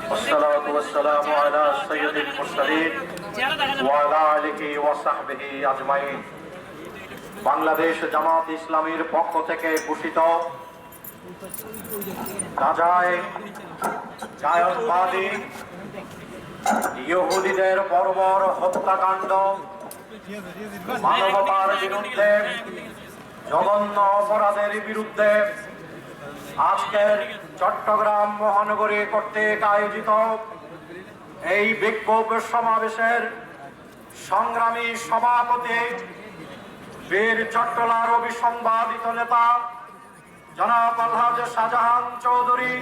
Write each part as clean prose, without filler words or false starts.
والصلاة والسلام على سيد المرسلين وعلى آله وصحبه أجمعين। বাংলাদেশ জামাত ইসলামীর পক্ষ থেকে ঘোষিত গাজায় জায়নবাদী ইহুদিদের বর্বর হত্যাকাণ্ড, মানবতার বিরুদ্ধে জঘন্য অপরাধের বিরুদ্ধে আজকের চট্টগ্রাম মহানগরী কর্তৃক আয়োজিত এই বিক্ষোভ সমাবেশের সংগ্রামী সভাপতি বীর চট্টলার অবিসংবাদিত নেতা জনাব আলহাজ শাহজাহান চৌধুরী,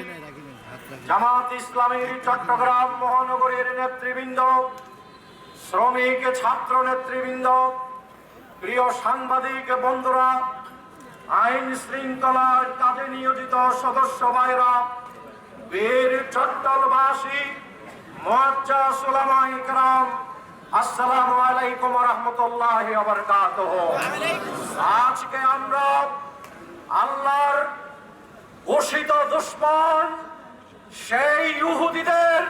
জামাত ইসলামীর চট্টগ্রাম মহানগরীর নেতৃবৃন্দ, শ্রমিক ছাত্র নেতৃবৃন্দ, প্রিয় সাংবাদিক বন্ধুরা, আইন শৃঙ্খলার কাজে নিয়োজিত সদস্য ভাইরা, বীর চট্টলবাসী, মুআজ্জাজ উলামায়ে ইকরাম, আসসালামু আলাইকুম ওয়া রাহমাতুল্লাহি ওয়া বারাকাতুহু। আজকে আমরা আল্লাহর ঘোষিত দুশমন সেই ইহুদিদের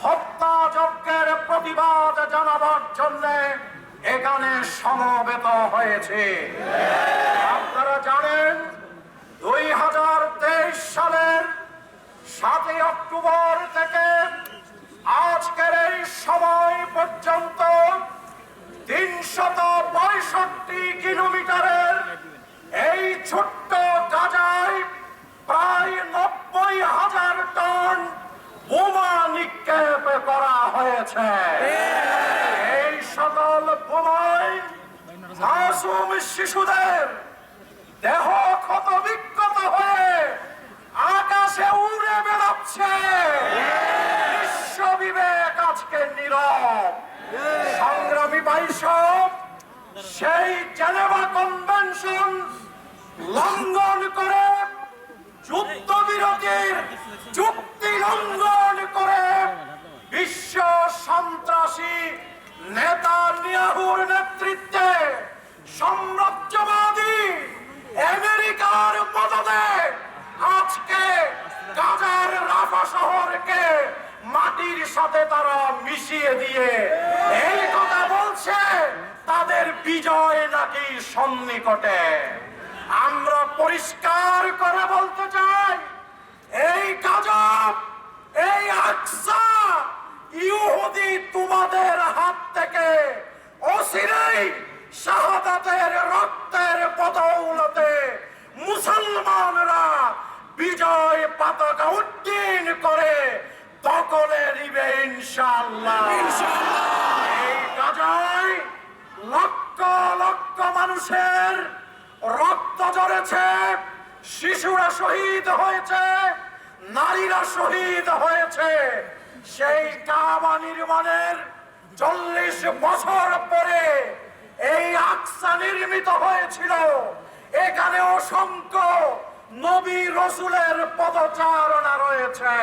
হত্যাযজ্ঞের প্রতিবাদ জানাবার জন্য এখানে সমবেত হয়েছে। আপনারা জানেন 2023 সালের 7 অক্টোবর থেকে আজকের এই সময় পর্যন্ত 365 কিলোমিটারের এই ছোট্ট গাজায় প্রায় 90,000 টন বোমা নিক্ষেপ করা হয়েছে। এই সকল বোমায় মাসুম শিশুদের দেহ ক্ষত বিক্ষত হয়ে আকাশে উড়ে বেড়াচ্ছে। বিশ্ব বিবেক আজকে নীরব। সংগ্রামী বাইসব সেই জেনেভা কনভেনশন লঙ্ঘন করে, যুদ্ধবিরতির চুক্তি লঙ্ঘন করে বিশ্ব সন্ত্রাসী নেতানিয়াহুর নেতৃত্বে সাম্রাজ্যবাদী আমেরিকার মদদে আজকে গাজার রাফা শহরকে মাটির সাথে তারা মিশিয়ে দিয়ে এই কথা বলছে তাদের বিজয় নাকি সন্নিকটে। আমরা পরিষ্কার করে বলতে চাই, এই গাজব, এই আকসা ইহুদি তোমাদের হাত থেকে অচিরেই শাহাদাতের রক্তের বদৌলতে মুসলমানরা বিজয় পতাকা উড্ডীন করে দখলে নিবে ইনশাআল্লাহ। এই গাজায় লক্ষ লক্ষ মানুষের রক্ত ঝরেছে, শিশুরা শহীদ হয়েছে, নারীরা শহীদ হয়েছে। সেই কাবা নির্মাণের 40 বছর পরে এই আকসা নির্মিত হয়েছিল। এখানে অসংখ্য নবী রসুলের পদচারণা রয়েছে।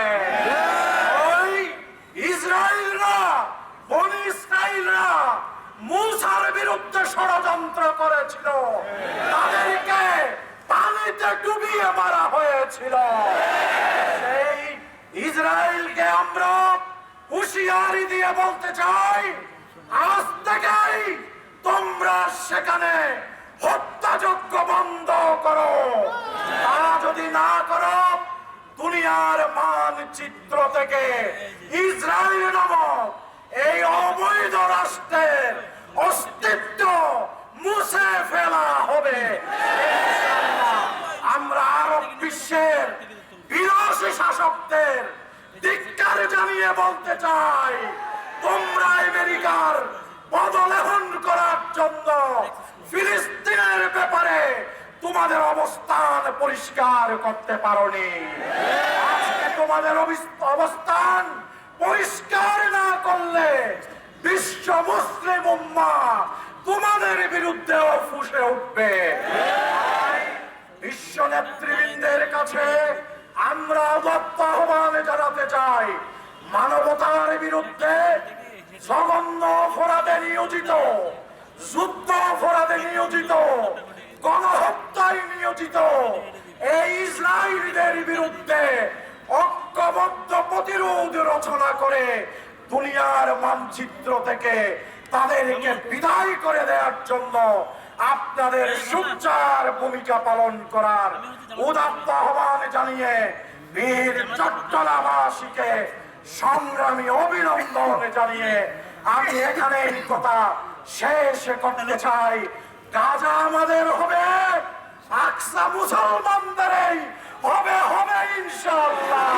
ওই ইসরায়েলরা, বনি ইসরায়েলরা মুসার বিরুদ্ধে ষড়যন্ত্র করেছিল, তাদেরকে পানিতে ডুবিয়ে মারা হয়েছিল। সেই ইসরায়েলকে আমরা হুঁশিয়ারি দিয়ে বলতে চাই, আজ থেকেই তোমরা সেখানে হত্যাযজ্ঞ বন্ধ করো। তা যদি না করো, দুনিয়ার মানচিত্র থেকে ইসরায়েল নামক এই অবৈধ রাষ্ট্রের অস্তিত্ব মুছে ফেলা হবে। আমরা আরব বিশ্বের বিনাশী শাসকদের ধিক্কার জানিয়ে বলতে চাই, তোমরা আমেরিকার পদলেহন করার জন্য ফিলিস্তিনের ব্যাপারে তোমাদের অবস্থান পরিষ্কার করতে পারোনি। আজকে তোমাদের অবস্থান পরিষ্কার না করলে বিশ্ব মুসলিম উম্মাহ তোমাদের বিরুদ্ধেও ফুঁসে উঠবে। বিশ্ব নেতৃবৃন্দের কাছে আমরা আহ্বান জানাতে চাই, মানবতার বিরুদ্ধে জঘন্য অপরাধে নিয়োজিত, যুদ্ধ অপরাধে নিয়োজিত, গণহত্যায় নিয়োজিত এই ইসরায়েলিদের বিরুদ্ধে ঐক্য প্রতিরোধ রচনা করে দুনিয়ার মানচিত্র থেকে তাদেরকে বিদায় করে দেওয়ার জন্য আপনাদের সোচ্চার ভূমিকা পালন করার উদাত্ত আহ্বান জানিয়ে বীর চট্টলাবাসীকে সংগ্রামী অভিনন্দন জানিয়ে আমি এখানে এই কথা শেষ করতে চাই। গাজা আমাদের হবে, আকসা মুসলমানদেরই হবে হবে ইনশাআল্লাহ।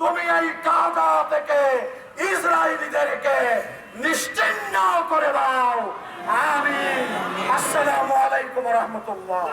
তুমি এই গাজা থেকে ইসরায়েলিদেরকে নিশ্চিহ্ন করে দাও। আমিন। আসসালামু আলাইকুম ওয়া রাহমাতুল্লাহ।